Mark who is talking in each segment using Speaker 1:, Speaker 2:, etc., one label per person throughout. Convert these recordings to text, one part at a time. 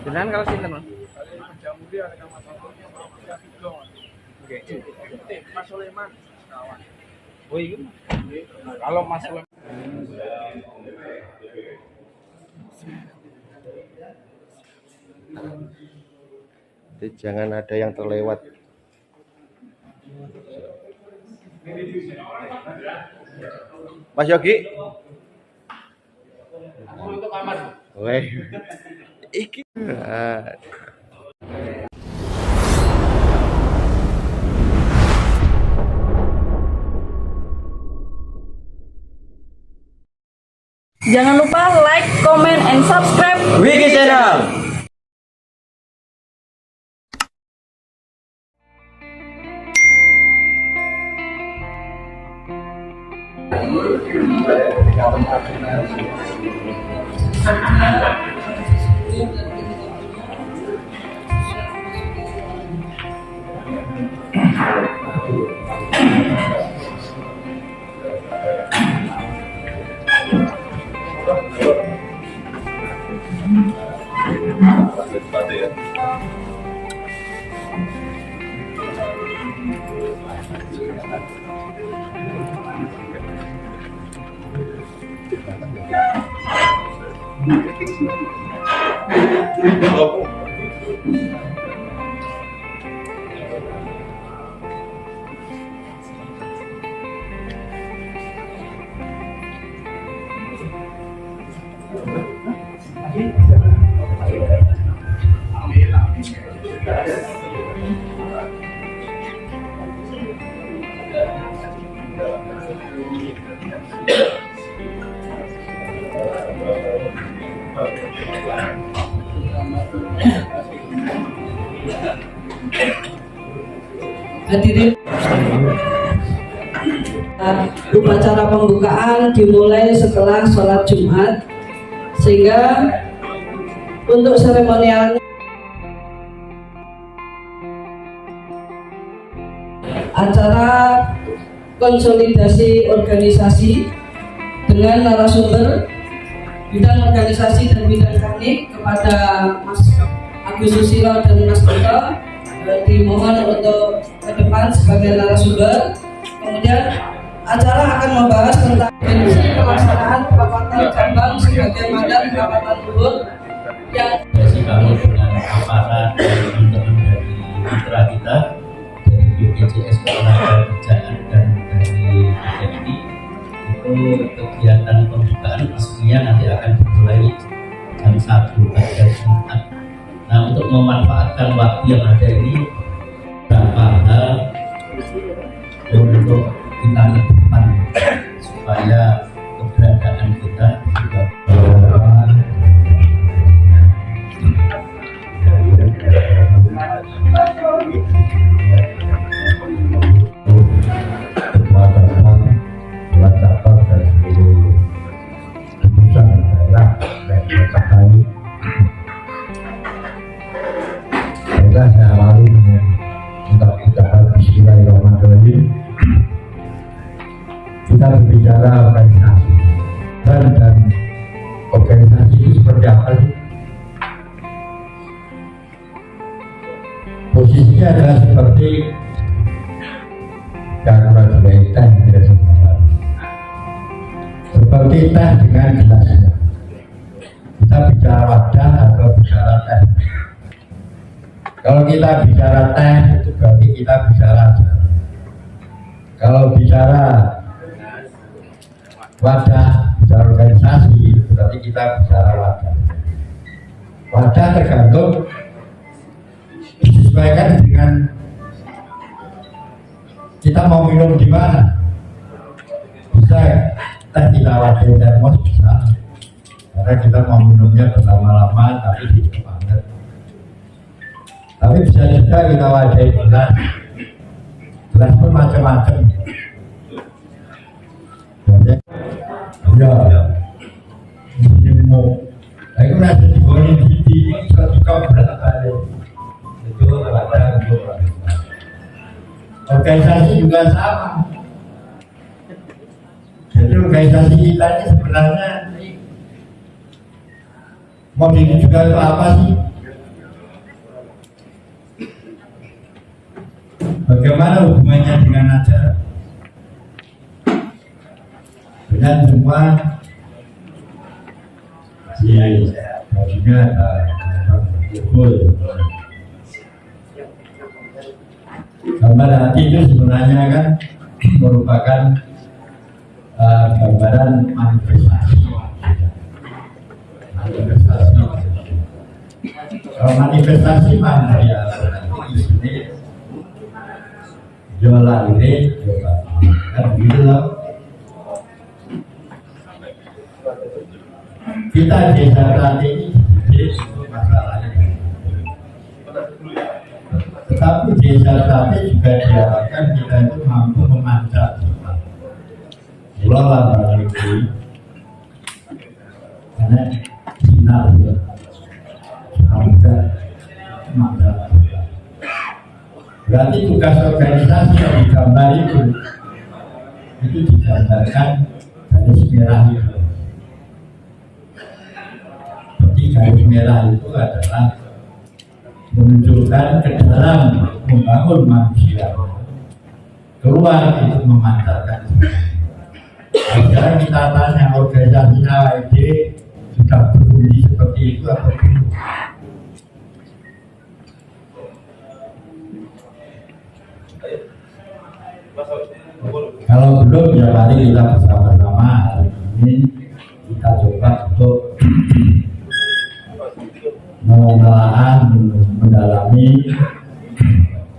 Speaker 1: Jenengan kalau sinten, Mas? Oke.
Speaker 2: Mas Sulaiman kawan.
Speaker 1: Oh iya. Kalau Mas Sulaiman
Speaker 3: jadi jangan ada yang terlewat. Mas Yogi. Weh. Iki.
Speaker 4: Jangan lupa like, comment, and subscribe
Speaker 3: Wiki Channel.
Speaker 4: Hadirin, upacara pembukaan dimulai setelah sholat Jumat, sehingga untuk seremonial acara konsolidasi organisasi dengan narasumber bidang organisasi dan bidang teknik kepada Mas Agus Susilo dan Mas Toto dimohon untuk ke depan sebagai narasumber. Kemudian acara akan membahas tentang fungsi pelaksanaan perapatan cabang sebagai mandat perapatan luhur yang
Speaker 5: kami dengan aparat dan teman-teman dari mitra kita dari BPJS Ketenagakerjaan dan dari BPNI. Itu kegiatan pembukaan resminya nanti akan dimulai jam 1 pada Jumat. Nah, untuk memanfaatkan waktu yang ada ini, beberapa hal untuk kita depan supaya keberadaan kita juga
Speaker 6: saya lalu dengan untuk ucapan Bismillahirrahmanirrahim. Kita berbicara organisasi dan organisasi itu seperti apa sih? Posisinya adalah seperti gangguan teh tidak sempat. Seperti teh dengan gelasnya. Kita bicara wadah atau bicara teh. Kalau kita bicara teh itu berarti kita bicara jalan. Kalau bicara wadah, bicara organisasi itu berarti kita bicara wadah. Wadah tergantung disesuaikan dengan kita mau minum di mana. Bisa teh kita wadahin termos bisa, karena kita mau minumnya berlama-lama tapi di banget. Tapi bisa juga kita wadahi gelas. Gelas pun macam-macam. Ya, minum. Nah, itu nanti digoreng di satu kau berat kali. Itu ada untuk organisasi juga sama. Jadi organisasi kita ini sebenarnya modelnya juga itu apa sih? Kalian semua di bajunya ada logo. Gambar hati itu sebenarnya kan merupakan gambaran manifestasi. Kalau manifestasi mana ya di sini jualan ini kan gitu loh. Kita desa tadi ini masalahnya, tetapi desa tadi juga diharapkan kita itu mampu memancar pulau lagi karena sinar ya ada mancar. Berarti tugas organisasi yang digambar itu digambarkan garis merah itu. Jadi garis merah itu adalah menunjukkan ke dalam membangun manusia, keluar itu memancarkan. Sekarang kita tanya organisasi AID sudah berbunyi seperti itu atau belum? Kalau belum ya mari kita bersama-sama hari ini kita coba untuk menelaah, mendalami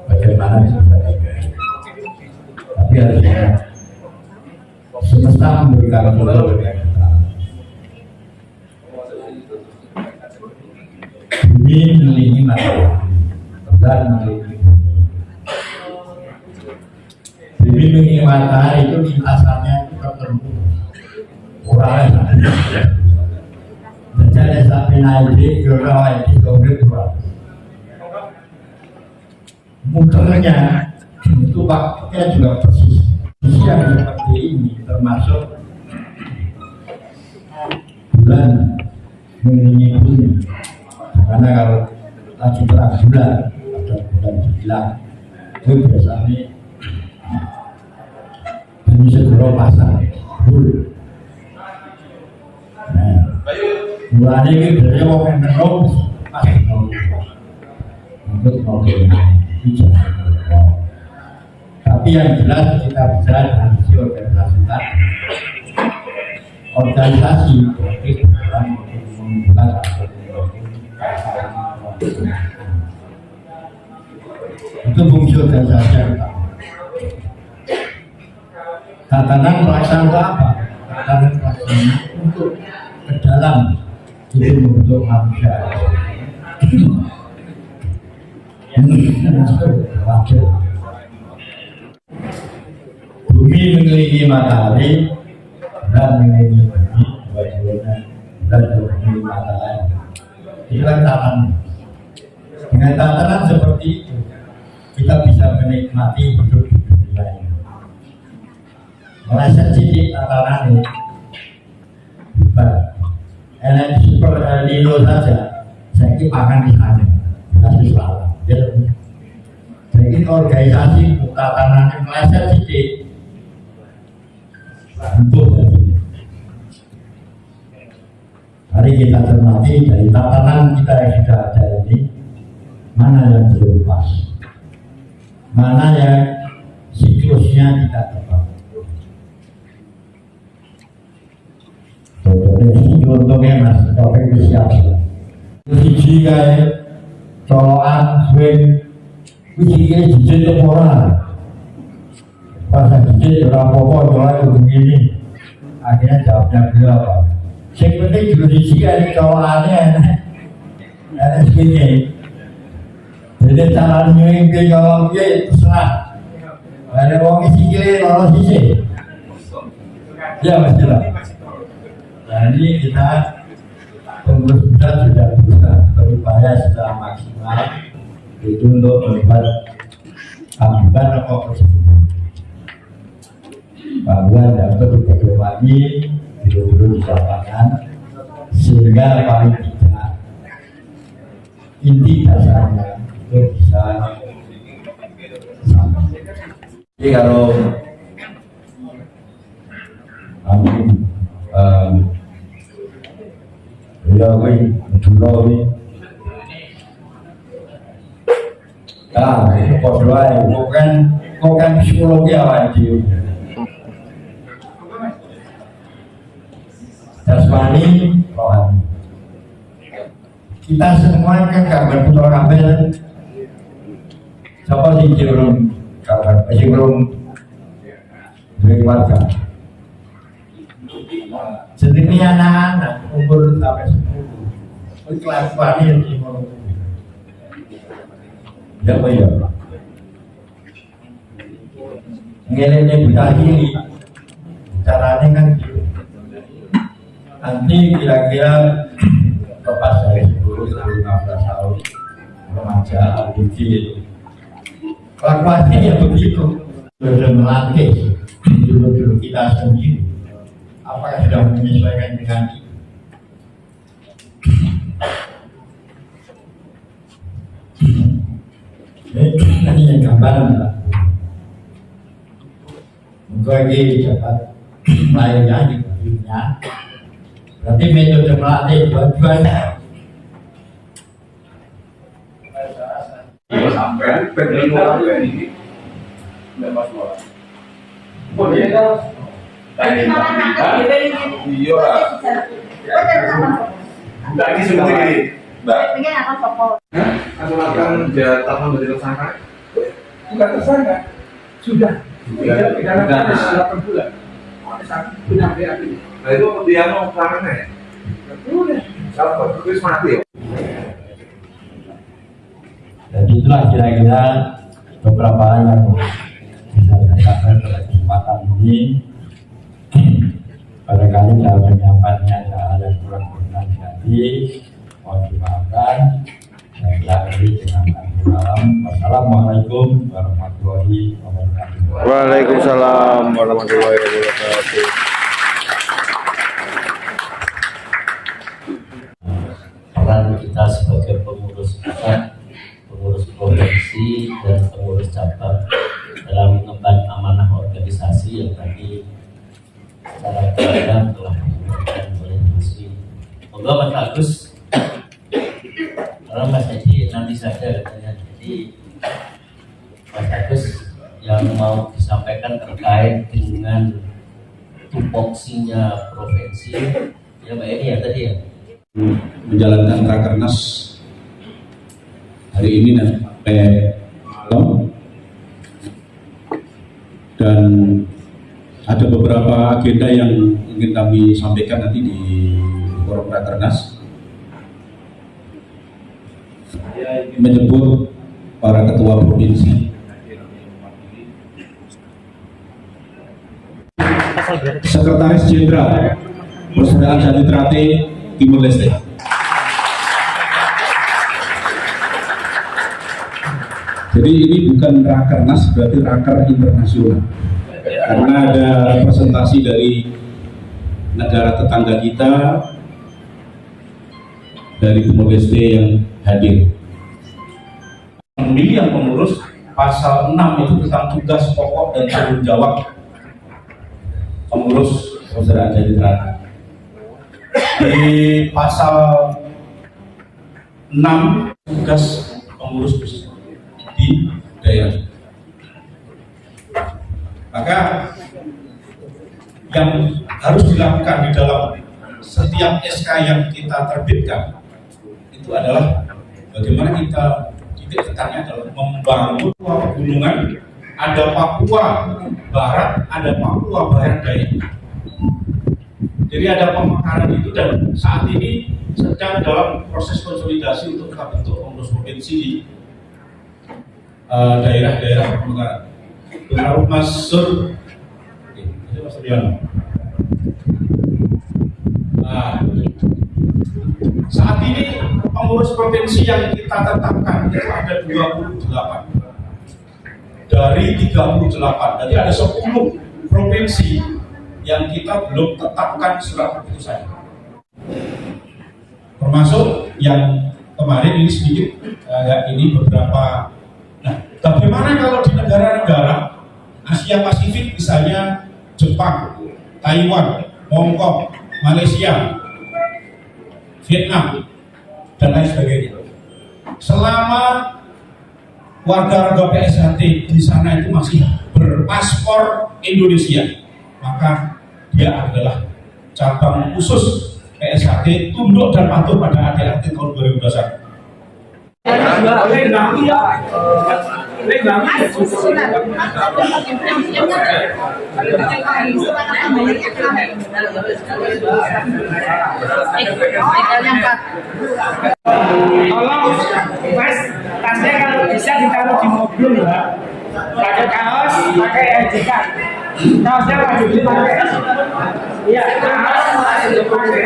Speaker 6: bagaimana bisa. Tapi harusnya semesta memberikan contoh dengan kita. Bumi mengelilingi matahari, dan mengelilingi bumi mengelilingi matahari itu lintasannya itu tertentu. Orangnya jadi sampai naik di gerai di Dongger muternya itu waktunya juga persis yang seperti ini, termasuk bulan mengelilingi bumi. Karena kalau lagi terang bulan ada bulan 9 itu biasanya ini segera pasang bulu. Nah, bulan ini biasanya mau menenun pas untuk mau hijau. Tapi yang jelas kita bisa diskusi organisasi politik dalam membuat itu fungsi organisasi yang utama. Tatanan pelaksana apa? Tatanan pelaksana untuk ke dalam itu membentuk manusia. Bumi mengelilingi matahari dan mengelilingi bumi, dan mengelilingi matahari. Itu kan tatanan. Dengan tatanan seperti itu, kita bisa menikmati hidup di dunia ini. Merasa cici tatanan ini, bukan. Energi super El Nino saja, saya ini makan di sana, kasih salah. Jadi organisasi tatanan yang meleset cici, untuk ini. Mari kita cermati dari tatanan kita yang sudah ada ini, mana yang belum pas, mana yang siklusnya tidak tepat. Contohnya mas, topik itu siap-siap. Siji kayak colokan, swing, wujudnya jijik itu orang. Pas jijik, berapa-apa, mulai begini. Akhirnya jawabnya beliau apa? Yang penting Indonesia ini colokannya enak segini. Jadi cara nyuing kalau dia terserah. Ada orang isi kiri, orang sisi. Ya mas jelas. Nah ini kita pengurus pusat sudah berusaha berupaya secara maksimal itu untuk membuat tambahan rokok tersebut bahwa dapat dipedomani dulu di lapangan sehingga paling tidak inti dasarnya itu bisa sama. Jadi kalau kami Dulu ini. Nah, itu kodoi, bukan psikologi awal itu. Jasmani, rohani. Kita semua kan gak berputar kabel. Siapa sih belum kabar? Belum dari warga. Jadi anak-anak umur sampai 10, kelas wani yang dimulai. Ya apa ya? Ngelenya buta kiri, caranya kan gitu. Nanti kira-kira lepas dari 10-15 tahun remaja, adulti, kelakuannya ya begitu. Sudah melatih dulu kita sendiri. Apakah sudah menyesuaikan dengan itu? Ini yang gambar mungkin lagi dapat lainnya di dunia. Berarti metode melatih dua-duanya.
Speaker 1: Sampai penelitian ini lepas bola. Iya. Lagi seperti ini. Mbak. Akan dia tahun dari tersangka? Bukan tersangka, sudah. Dalam 8 bulan. Punya BAP. Nah itu dia mau kemana ya? Udah. Kalau terus mati.
Speaker 6: Jadi itulah kira-kira beberapa hal yang bisa saya sampaikan pada kesempatan ini. Barangkali dalam menyampaikannya ada hal yang kurang berkenan di hati, mohon dimaafkan. Saya akhiri dengan salam. Wassalamualaikum warahmatullahi wabarakatuh.
Speaker 3: Waalaikumsalam warahmatullahi wabarakatuh.
Speaker 5: Peran kita sebagai pengurus pusat, pengurus provinsi dan pengurus cabang dalam mengemban amanah organisasi yang tadi secara beragam telah diberikan oleh Mas Wi. Moga Mas Agus, karena Mas Edi nanti saja katanya. Jadi Mas Agus yang mau disampaikan terkait dengan tupoksinya provinsi, ya Mbak Edi ya tadi ya.
Speaker 7: Menjalankan Rakernas hari ini dan sampai malam, dan ada beberapa agenda yang ingin kami sampaikan nanti di forum Rakernas. Saya ingin menyebut para ketua provinsi, Sekretaris Jenderal Persaudaraan Jati Trate Timur Leste, jadi ini bukan Rakernas, berarti Raker internasional, karena ada representasi dari negara tetangga kita dari Timur Leste yang hadir. Pemilihan pengurus pasal 6 itu tentang tugas pokok dan tanggung jawab pengurus Persaudaraan Jati Trate. Di pasal 6 tugas pengurus di daerah. Maka yang harus dilakukan di dalam setiap SK yang kita terbitkan itu adalah bagaimana kita titik tekannya adalah membangun pegunungan. Ada Papua Barat, ada Papua Barat Daya. Jadi ada pemekaran itu, dan saat ini sedang dalam proses konsolidasi untuk kita bentuk pengurus provinsi di daerah-daerah pemekaran. Menurut Mas Sur, ini Mas Suryono. Nah, saat ini pengurus provinsi yang kita tetapkan itu ada 28 dari 38, jadi ada 10 provinsi yang kita belum tetapkan surat keputusan, termasuk yang kemarin ini sedikit ini beberapa. Nah, bagaimana kalau di negara-negara Asia Pasifik, misalnya Jepang, Taiwan, Hong Kong, Malaysia, Vietnam, dan lain sebagainya. Selama warga PSHT di sana itu masih berpaspor Indonesia, maka dia adalah cabang khusus PSHT, tunduk dan patuh pada ADART tahun 2021.
Speaker 2: Tolong Mas, tasnya kalau bisa ditaruh di mobil ya. Pakai kaos, pakai EJK. Kaosnya wajib dipakai. Iya, kaos wajib dipakai.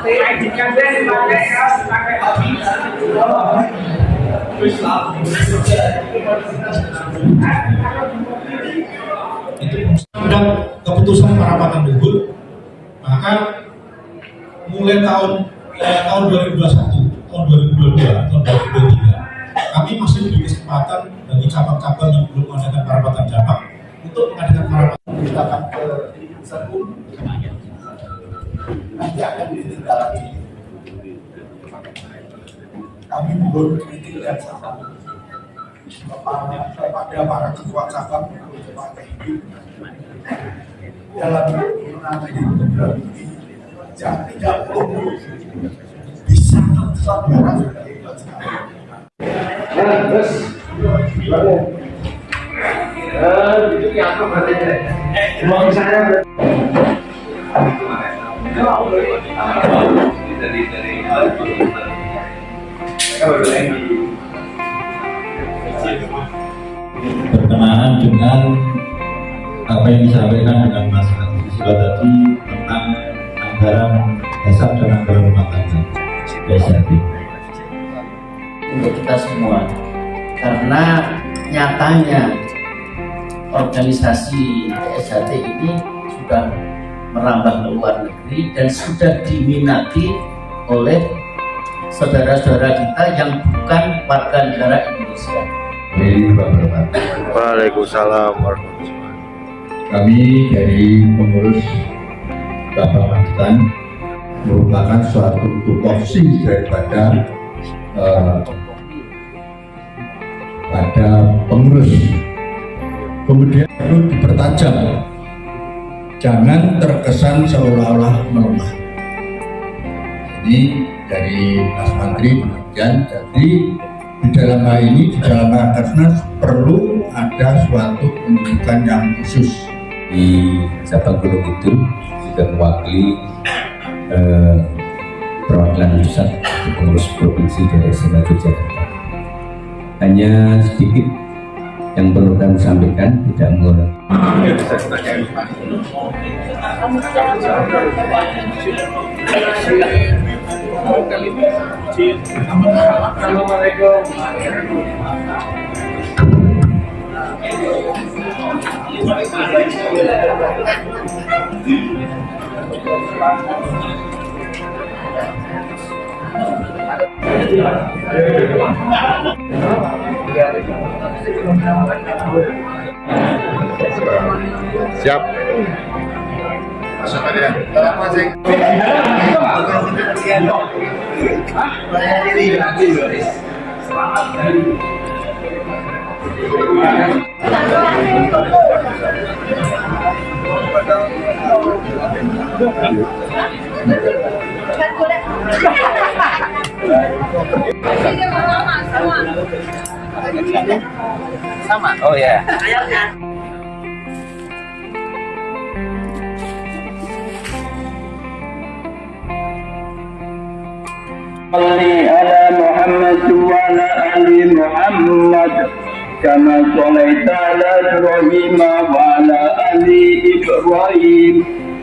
Speaker 2: EJK dipakai, kaos pakai hobi.
Speaker 7: Itu sudah keputusan para Patan Luhur, maka mulai tahun 2021, tahun 2022, tahun 2023 kami masih diberi kesempatan bagi cabang-cabang yang belum mengadakan parapatan cabang untuk mengadakan parapatan. Kita akan ke Serpong, nanti akan ditindaklanjuti. Kami mohon kritik dan saran kepada para ketua cabang untuk partai hidup dalam menangani program ini, jangan tidak perlu bisa tersabar
Speaker 1: Terus, itu yang apa berarti? Uang saya
Speaker 5: Berkenaan dengan apa yang disampaikan dengan Mas Susilo tadi tentang anggaran dasar dan anggaran rumah tangga PSHT.
Speaker 8: Untuk kita semua, karena nyatanya organisasi PSHT ini sudah merambah ke luar negeri dan sudah diminati oleh saudara-saudara kita yang bukan warga negara Indonesia.
Speaker 3: Waalaikumsalam warahmatullahi wabarakatuh.
Speaker 6: Kami dari pengurus cabang Magetan merupakan suatu tupoksi daripada pada pengurus. Kemudian perlu dipertajam, jangan terkesan seolah-olah melemah. Jadi dari Mas Menteri demikian, jadi di dalam hal ini, di dalam Rakernas perlu ada suatu pendidikan yang khusus.
Speaker 5: Di cabang Gunung Kidul juga mewakili perwakilan pusat di pengurus provinsi daerah istimewa Yogyakarta. Hanya sedikit yang perlu kami sampaikan, tidak mengurangi.
Speaker 3: Siap.
Speaker 2: Sama. Oh ya.
Speaker 9: صل على محمد وعلى آل محمد كما صليت على إبراهيم وعلى آل إبراهيم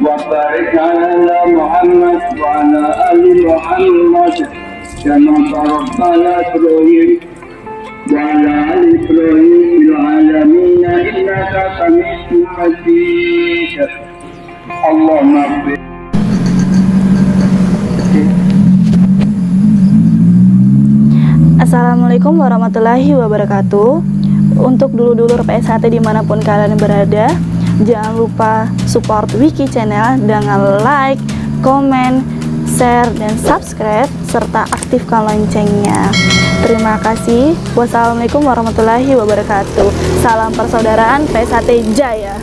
Speaker 9: وبارك على محمد وعلى آل محمد كما باركت على إبراهيم وعلى آل إبراهيم في العالمين إنك حميد مجيد اللهم اغفر.
Speaker 10: Assalamualaikum warahmatullahi wabarakatuh. Untuk dulur-dulur PSHT dimanapun kalian berada, jangan lupa support Wiki Channel dengan like, komen, share, dan subscribe, serta aktifkan loncengnya. Terima kasih. Wassalamualaikum warahmatullahi wabarakatuh. Salam persaudaraan PSHT Jaya.